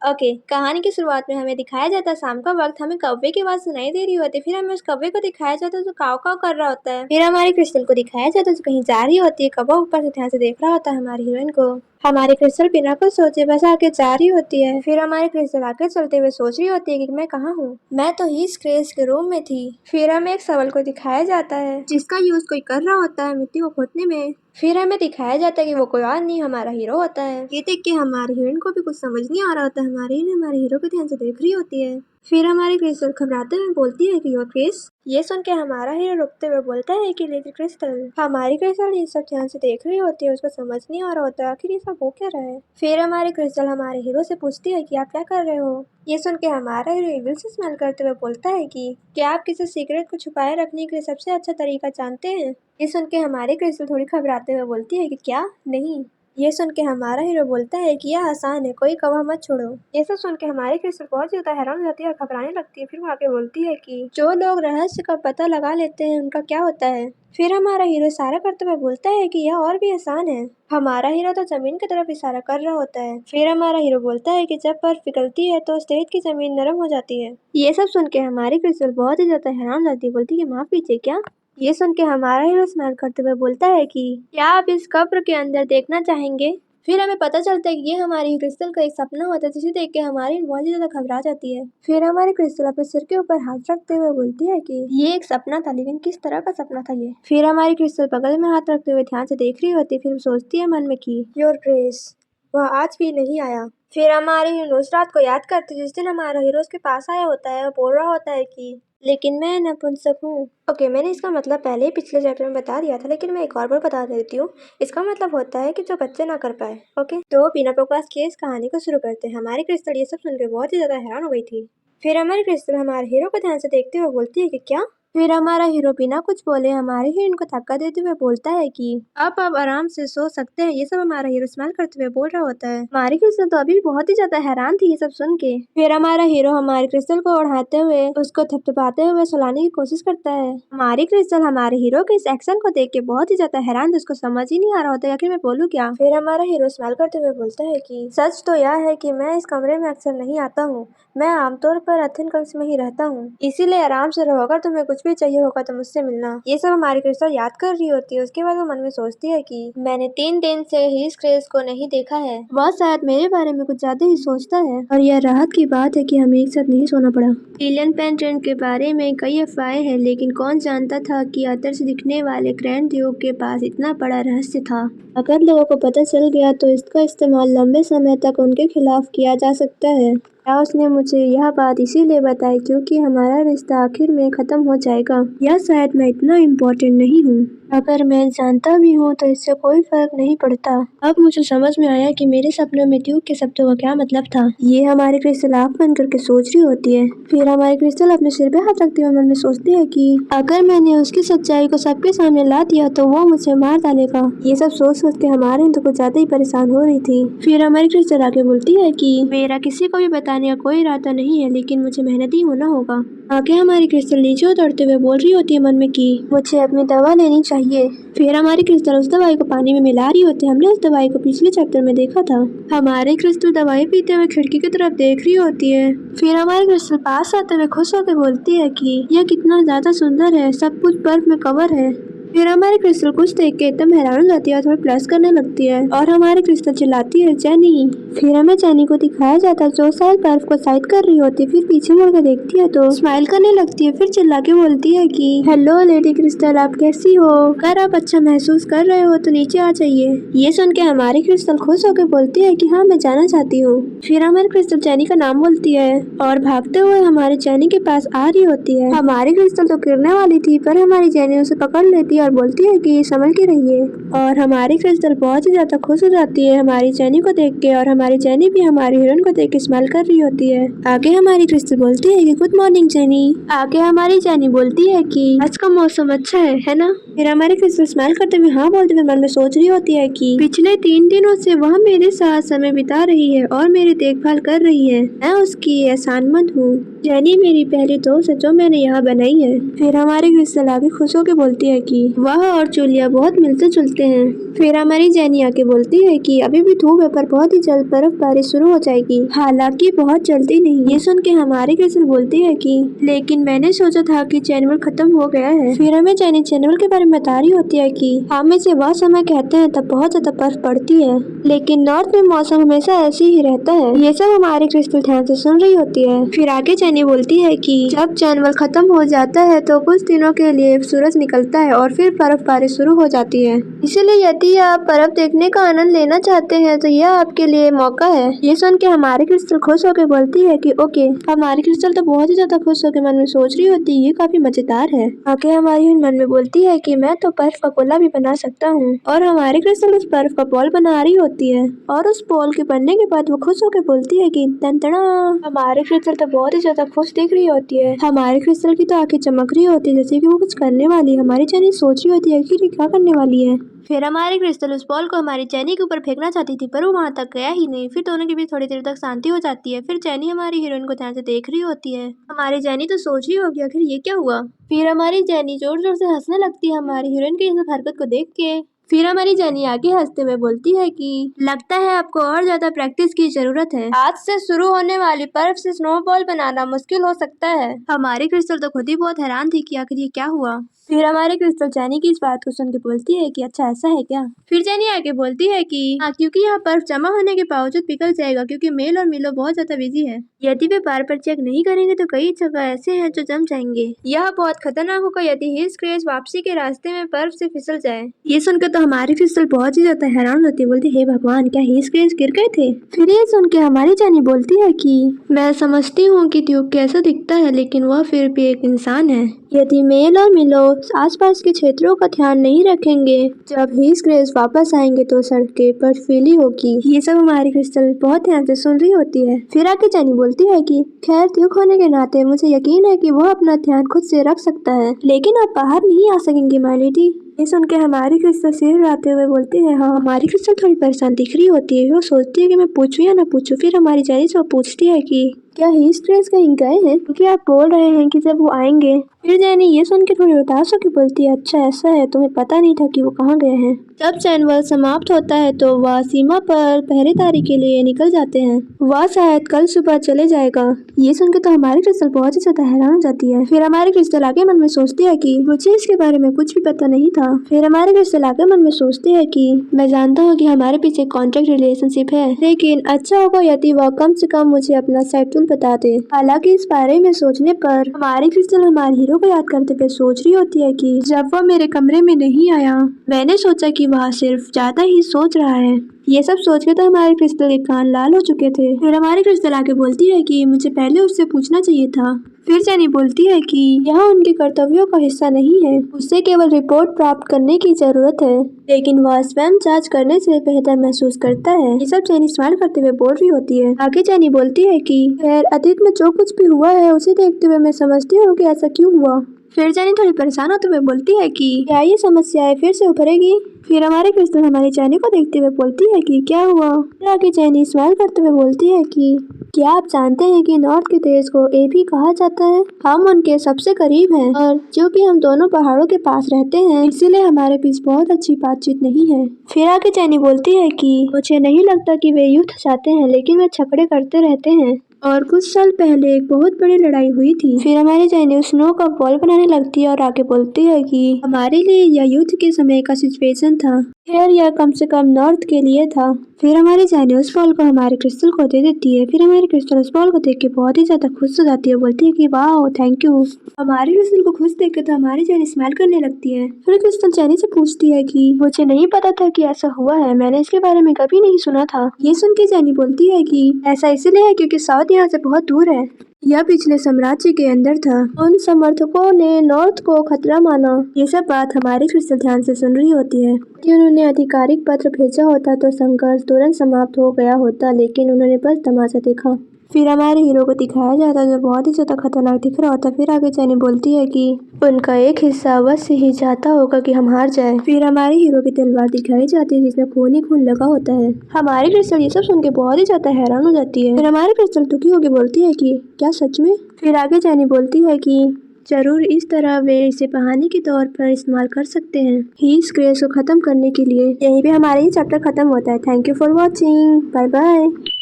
Okay, कहानी की शुरुआत में हमें दिखाया जाता है शाम का वक्त, हमें कौवे की आवाज सुनाई दे रही होती है। फिर हमें उस कौवे को दिखाया जाता है जो काव काव कर रहा होता है। फिर हमारी क्रिस्टल को दिखाया जाता है जो कहीं जा रही होती है। कौवा ऊपर से ध्यान से देख रहा होता है हमारी हीरोइन को। हमारी क्रिस्टल बिना कुछ सोचे बस आगे जा रही होती है। फिर हमारी क्रिस्टल आगे चलते हुए सोच रही होती है कि मैं कहाँ हूँ, मैं तो ही क्रेस के रूम में थी। फिर हमें एक शवल को दिखाया जाता है जिसका यूज कोई कर रहा होता है मिट्टी को खोदने में। फिर हमें दिखाया जाता है कि वो कोई और नहीं हमारा हीरो होता है। ये देख के हमारी हीरोइन को भी कुछ समझ नहीं आ रहा होता है। हमारी हीरोइन हमारे हीरो को ध्यान से देख रही होती है। फिर हमारी क्रिस्टल घबराते हुए बोलती है कि योर क्रिस। ये सुन के हमारा हीरो रुकते हुए बोलता है कि लेकिन क्रिस्टल। हमारी क्रिस्टल ये सब ध्यान से देख रही होती है, उसको समझ नहीं आ रहा होता आखिर ये सब हो क्या रहा है। फिर हमारी क्रिस्टल हमारे हीरो से पूछती है कि आप क्या कर रहे हो। ये सुन के हमारा हीरो इविल से स्माइल करते हुए बोलता है कि क्या आप किसी सीक्रेट को छुपाए रखने के लिए सबसे अच्छा तरीका जानते हैं। ये सुन के हमारी क्रिस्टल थोड़ी घबराते हुए बोलती है कि क्या नहीं। ये सुन के हमारा हीरो बोलता है कि यह आसान है, कोई कौवा मत छोड़ो। ये सब सुन के हमारी क्रिस्टल बहुत ज्यादा हैरान हो जाती है और घबराने लगती है। फिर वो आगे बोलती है कि जो लोग रहस्य का पता लगा लेते हैं उनका क्या होता है। फिर हमारा हीरो इशारा करते हुए बोलता है कि यह और भी आसान है। हमारा हीरो तो जमीन की तरफ इशारा कर रहा होता है। फिर हमारा हीरो बोलता है कि जब बर्फ पिघलती है तो उस रेत की जमीन नरम हो जाती है। ये सब सुन के हमारी क्रिस्टल बहुत ही ज्यादा हैरान हो जाती है, बोलती है माफ कीजिए क्या। ये सुन के हमारा हीरो स्माइल करते हुए बोलता है कि क्या आप इस कब्र के अंदर देखना चाहेंगे। फिर हमें पता चलता है कि ये हमारी क्रिस्टल का एक सपना होता है जिसे देख के हमारी बहुत ही ज्यादा घबरा जाती है। फिर हमारी क्रिस्टल अपने सिर के ऊपर हाथ रखते हुए बोलती है कि ये एक सपना था, लेकिन किस तरह का सपना था ये। फिर हमारी क्रिस्टल बगल में हाथ रखते हुए ध्यान से देख रही होती है। फिर सोचती है मन में कि योर ग्रेस, वह आज भी नहीं आया। फिर हमारी हीरो उस रात को याद करती है जिस दिन हमारा हीरो उसके पास आया होता है और बोल रहा होता है कि लेकिन मैं नपुंसक हूँ। ओके, मैंने इसका मतलब पहले ही पिछले चैप्टर में बता दिया था, लेकिन मैं एक और बार बता देती हूँ। इसका मतलब होता है कि जो बच्चे ना कर पाए। ओके, तो बिना बकवास किए इस कहानी को शुरू करते हैं। हमारी क्रिस्टल ये सब सुनकर बहुत ही ज्यादा हैरान हो गई थी। फिर हमारी क्रिस्टल हमारे हीरो को ध्यान से देखते हुए बोलती है कि क्या। फिर हमारा हीरो बिना कुछ बोले हमारे हीरोइन को धक्का देते हुए बोलता है कि आप अब आराम से सो सकते हैं। ये सब हमारा हीरो स्माइल करते हुए बोल रहा होता है। हमारी क्रिस्टल तो अभी भी बहुत ही ज्यादा हैरान थी ये सब सुन के। फिर हमारा हीरो हमारी क्रिस्टल को उड़ाते हुए उसको थपथपाते हुए सुलाने की कोशिश करता है। हमारी क्रिस्टल हमारे हीरो के इस एक्शन को देख के बहुत ही ज्यादा हैरान थी, उसको समझ ही नहीं आ रहा होता आखिर मैं बोलूँ क्या। फिर हमारा हीरो स्माइल करते हुए बोलता है कि सच तो यह है कि मैं इस कमरे में अक्सर नहीं आता हूँ। मैं आमतौर पर अथेन कक्ष में ही रहता हूँ, इसीलिए आराम से रहो। अगर तुम्हें कुछ भी चाहिए होगा तो मुझसे मिलना। ये सब हमारी क्रिस्टल याद कर रही होती है। उसके बाद वो मन में सोचती है कि मैंने 3 दिन से ही इस क्रेस को नहीं देखा है, वह शायद मेरे बारे में कुछ ज्यादा ही सोचता है। और यह राहत की बात है कि हमें एक साथ नहीं सोना पड़ा। एलियन पेंटेंट के बारे में कई अफवाहें हैं, लेकिन कौन जानता था कि आदर्श दिखने वाले ग्रैंड ड्यूक के पास इतना बड़ा रहस्य था। अगर लोगों को पता चल गया तो इसका इस्तेमाल लंबे समय तक उनके खिलाफ किया जा सकता है। क्या उसने मुझे यह बात इसीलिए बताई क्योंकि हमारा रिश्ता आखिर में खत्म हो जाएगा, या शायद मैं इतना इम्पोर्टेंट नहीं हूँ। अगर मैं जानता भी हूँ तो इससे कोई फर्क नहीं पड़ता। अब मुझे समझ में आया कि मेरे सपनों में ड्यूक के शब्दों का क्या मतलब था। ये हमारी क्रिस्टल आँख बंद करके सोच रही होती है। फिर हमारी क्रिस्टल अपने सिर पे हाथ रखते हुए मन में सोचती है कि अगर मैंने उसकी सच्चाई को सबके सामने ला दिया तो वो मुझे मार डालेगा। ये सब सोच सोच के हमारी तो कुछ ज्यादा ही परेशान हो रही थी। फिर हमारी क्रिस्टल आगे बोलती है कि मेरा किसी को भी बताने का कोई इरादा नहीं है, लेकिन मुझे मेहनती होना होगा। आगे हमारी क्रिस्टल नीचे उतरते हुए बोल रही होती है मन में कि मुझे अपनी दवा लेनी चाहिए। फिर हमारी क्रिस्टल उस दवाई को पानी में मिला रही होती है। हमने उस दवाई को पिछले चैप्टर में देखा था। हमारी क्रिस्टल दवाई पीते हुए खिड़की की तरफ देख रही होती है। फिर हमारी क्रिस्टल पास आते हुए खुश होकर बोलती है कि यह कितना ज्यादा सुंदर है, सब कुछ बर्फ में कवर है। फिर हमारी क्रिस्टल कुछ देख के एकदम हैरान हो जाती है और थोड़ी प्लस करने लगती है और हमारी क्रिस्टल चिल्लाती है जेनी। फिर हमें जेनी को दिखाया जाता है जो शायद बर्फ को साइड कर रही होती है। फिर पीछे मुड़कर देखती है तो स्माइल करने लगती है। फिर चिल्ला के बोलती है कि हेलो लेडी क्रिस्टल, आप कैसी हो। अगर आप अच्छा महसूस कर रहे हो तो नीचे आ जाइए। ये सुन के हमारी क्रिस्टल खुश होकर बोलती है कि हाँ, मैं जाना चाहती हूँ। फिर हमारी क्रिस्टल जेनी का नाम बोलती है और भागते हुए हमारी जेनी के पास आ रही होती है। हमारी क्रिस्टल तो गिरने वाली थी पर हमारी जेनी उसे पकड़ लेती है और बोलती है कि संभल के रहिए। और हमारी क्रिस्टल बहुत ही ज्यादा खुश हो जाती है हमारी जेनी को देख के, और हमारी जेनी भी हमारी हीरोइन को देख के स्माइल कर रही होती है। आगे हमारी क्रिस्टल बोलती है कि गुड मॉर्निंग जेनी। आगे हमारी जेनी बोलती है कि आज का मौसम अच्छा है ना। फिर हमारी क्रिस्टल स्माइल करते हुए हाँ बोलते हुए मन में सोच रही होती है कि पिछले 3 दिनों से वह मेरे साथ समय बिता रही है और मेरी देखभाल कर रही है। मैं उसकी एहसानमंद हूँ। जेनी मेरी पहली दोस्त है जो मैंने यहाँ बनाई है। फिर हमारी क्रिस्टल आगे खुश होकर बोलती है कि वह और जूलिया बहुत मिलते जुलते हैं। फिर हमारी जेनी आके बोलती है कि अभी भी धूप है पर बहुत ही जल्द बर्फबारी शुरू हो जाएगी, हालांकि बहुत जल्दी नहीं। ये सुन के हमारी क्रिस्टल बोलती है कि लेकिन मैंने सोचा था कि चैनवल खत्म हो गया है। फिर हमें जेनी चैनवल के बारे में बता रही होती है कि हम इसे वह समय कहते हैं तब बहुत ज्यादा बर्फ पड़ती है, लेकिन नॉर्थ में मौसम हमेशा ऐसे ही रहता है। ये सब हमारी क्रिस्टल ध्यान से सुन रही होती है। फिर आगे जेनी बोलती है कि जब चैनवल खत्म हो जाता है तो कुछ दिनों के लिए सूरज निकलता है और फिर बर्फबारी शुरू हो जाती है, इसलिए यदि आप बर्फ देखने का आनंद लेना चाहते हैं तो यह आपके लिए मौका है। ये सुन के हमारी क्रिस्टल खुश होकर बोलती है कि ओके। हमारी क्रिस्टल तो बहुत ही ज्यादा खुश होकर मन में सोच रही होती है ये काफी मजेदार है। आगे हमारी मन में बोलती है कि मैं तो बर्फ का गोला भी बना सकता हूँ, और हमारी क्रिस्टल उस बर्फ का बॉल बना रही होती है और उस बॉल के बनने के बाद वो खुश होकर बोलती है कि टन-टना। हमारी क्रिस्टल तो बहुत ही ज्यादा खुश दिख रही होती है। हमारी क्रिस्टल की तो आंखें चमक रही होती है जैसे कि वो कुछ करने वाली है। हमारी जेनी सोच रही होती है कि ये क्या करने वाली है। फिर हमारी क्रिस्टल उस बॉल को हमारी जेनी के ऊपर फेंकना चाहती थी पर वो वहां तक गया ही नहीं। फिर दोनों के बीच थोड़ी देर तक शांति हो जाती है। फिर जेनी हमारी हीरोइन को ध्यान से देख रही होती है। हमारी जेनी तो सोच रही होगी आखिर ये क्या हुआ। फिर हमारी जेनी जोर जोर से हंसने लगती है हमारी हीरोइन की इस हरकत को देख के। फिर हमारी जेनी आगे हंसते हुए बोलती है कि लगता है आपको और ज्यादा प्रैक्टिस की जरूरत है। आज से शुरू होने वाली बर्फ से स्नोबॉल बनाना मुश्किल हो सकता है। हमारी क्रिस्टल तो खुद ही बहुत हैरान थी कि आखिर ये क्या हुआ। फिर हमारी क्रिस्टल जेनी की इस बात को सुन के बोलती है कि अच्छा ऐसा है क्या। फिर जेनी आके बोलती है कि हाँ, क्योंकि यहाँ बर्फ जमा होने के बावजूद पिघल जाएगा क्योंकि मेल और मिलो बहुत ज्यादा बिजी है। यदि वे बार बार चेक नहीं करेंगे तो कई जगह ऐसे हैं जो जम जाएंगे। यह बहुत खतरनाक होगा यदि हिल्स क्रेज वापसी के रास्ते में बर्फ से फिसल जाए। ये सुनकर तो हमारी क्रिस्टल बहुत ही ज्यादा हैरान होती है, बोलती हे भगवान क्या हिल्स क्रेज गिर गए थे। फिर ये सुन के हमारी जेनी बोलती है कि मैं समझती हूँ कि ट्यूब कैसा दिखता है लेकिन वह फिर भी एक इंसान है। यदि मेल और मिलो आसपास के क्षेत्रों का ध्यान नहीं रखेंगे, जब हिल्स क्रेज वापस आएंगे तो सड़कें बर्फीली होगी। ये सब हमारी क्रिस्टल बहुत ध्यान से सुन रही होती है। फिर आके जेनी बोलती है कि खैर ट्यूब होने के नाते मुझे यकीन है कि वो अपना ध्यान खुद से रख सकता है, लेकिन आप बाहर नहीं आ सकेंगी माय लेडी। ये सुन के हमारी क्रिस्टल सिर हिलाते हुए बोलती है हाँ। हमारी क्रिस्टल थोड़ी परेशान दिख रही होती है। वो सोचती है कि मैं पूछूं या ना पूछूं। फिर हमारी जेनी से पूछती है कि क्या हिल्स क्रेज कहीं गए हैं, क्योंकि आप बोल रहे हैं कि जब वो आएंगे। फिर जेनी ये सुन के थोड़ी उदास होकर बोलती है अच्छा ऐसा है, तुम्हें पता नहीं था कि वो कहाँ गए हैं। जब चैनवल समाप्त होता है तो वह सीमा पर पहरेदारी के लिए निकल जाते हैं। वह शायद कल सुबह चले जाएगा। ये सुन के तो हमारी क्रिस्टल बहुत ही ज्यादा हैरान हो जाती है। फिर हमारी क्रिस्टल आगे मन में सोचती है कि मुझे इसके बारे में कुछ भी पता नहीं था। फिर हमारी क्रिस्टल आगे मन में सोचती है कि मैं जानता हूँ कि हमारे पीछे कॉन्ट्रैक्ट रिलेशनशिप है, लेकिन अच्छा होगा यदि वह कम से कम मुझे अपना शेड्यूल बता दे। हालांकि इस बारे में सोचने पर हमारी क्रिस्टल हमारे हीरो को याद करते हुए सोच रही होती है कि जब वह मेरे कमरे में नहीं आया मैंने सोचा कि वह सिर्फ ज्यादा ही सोच रहा है। ये सब सोच के तो हमारे क्रिस्टल के कान लाल हो चुके थे। फिर हमारी क्रिस्टल आके बोलती है कि मुझे पहले उससे पूछना चाहिए था। फिर जेनी बोलती है कि यह उनके कर्तव्यों का हिस्सा नहीं है, उससे केवल रिपोर्ट प्राप्त करने की जरूरत है, लेकिन वह स्वयं जांच करने से बेहतर महसूस करता है। ये सब जेनी स्माइल करते हुए बोल रही होती है। आगे जेनी बोलती है कि खैर अतीत में जो कुछ भी हुआ है उसे देखते हुए मैं समझती हूँ कि ऐसा क्यों हुआ। फिर जेनी थोड़ी परेशान होते हुए बोलती है कि क्या ये समस्याएं फिर से उभरेगी। फिर हमारे क्रिस्टल हमारी जेनी को देखते हुए बोलती है कि क्या हुआ। फिर आगे जेनी स्माइल करते हुए बोलती है कि क्या आप जानते हैं कि नॉर्थ के देश को ए भी कहा जाता है। हम उनके सबसे करीब हैं और क्योंकि हम दोनों पहाड़ों के पास रहते हैं इसीलिए हमारे बीच बहुत अच्छी बातचीत नहीं है। फिर आगे जेनी बोलती है कि मुझे नहीं लगता कि वे युद्ध चाहते हैं, लेकिन वे झगड़े करते रहते हैं और कुछ साल पहले एक बहुत बड़ी लड़ाई हुई थी। फिर हमारी जेनी स्नो का बॉल बनाने लगती है और आगे बोलती है कि हमारे लिए यह युद्ध के समय का सिचुएशन था, खैर यह कम से कम नॉर्थ के लिए था। फिर हमारी जेनी उस बॉल को हमारे क्रिस्टल को दे देती है। फिर हमारी क्रिस्टल उस बॉल को देख के बहुत ही ज्यादा खुश हो जाती है, बोलती है कि वाह थैंक यू। हमारी क्रिस्टल को खुश देख के तो हमारी जेनी स्माइल करने लगती है। फिर क्रिस्टल जेनी से पूछती है कि मुझे नहीं पता था कि ऐसा हुआ है, मैंने इसके बारे में कभी नहीं सुना था। ये सुन के जेनी बोलती है कि ऐसा इसलिए है क्योंकि साउथ यहाँ से बहुत दूर है, यह पिछले साम्राज्य के अंदर था। उन समर्थकों ने नॉर्थ को खतरा माना। ये सब बात हमारी क्रिस्टल ध्यान से सुन रही होती है। यदि उन्होंने आधिकारिक पत्र भेजा होता तो संघर्ष तुरंत समाप्त हो गया होता, लेकिन उन्होंने बस तमाशा देखा। फिर हमारे हीरो को दिखाया जाता है जो बहुत ही ज्यादा खतरनाक दिख रहा होता है। फिर आगे जेनी बोलती है कि उनका एक हिस्सा अवश्य ही चाहता होगा कि हम हार जाएं। फिर हमारे हीरो की तलवार दिखाई जाती है जिसमें खून ही खून लगा होता है। हमारी क्रिस्टल ये सब सुन के बहुत ही ज्यादा हैरान हो जाती है। फिर हमारी क्रिस्टल दुखी होकर बोलती है कि क्या सच में। फिर आगे जेनी बोलती है कि जरूर इस तरह वे इसे कहानी के तौर पर इस्तेमाल कर सकते हैं। इस क्रेज को खत्म करने के लिए यहीं पे हमारा ये चैप्टर खत्म होता है। Thank you for watching. Bye bye.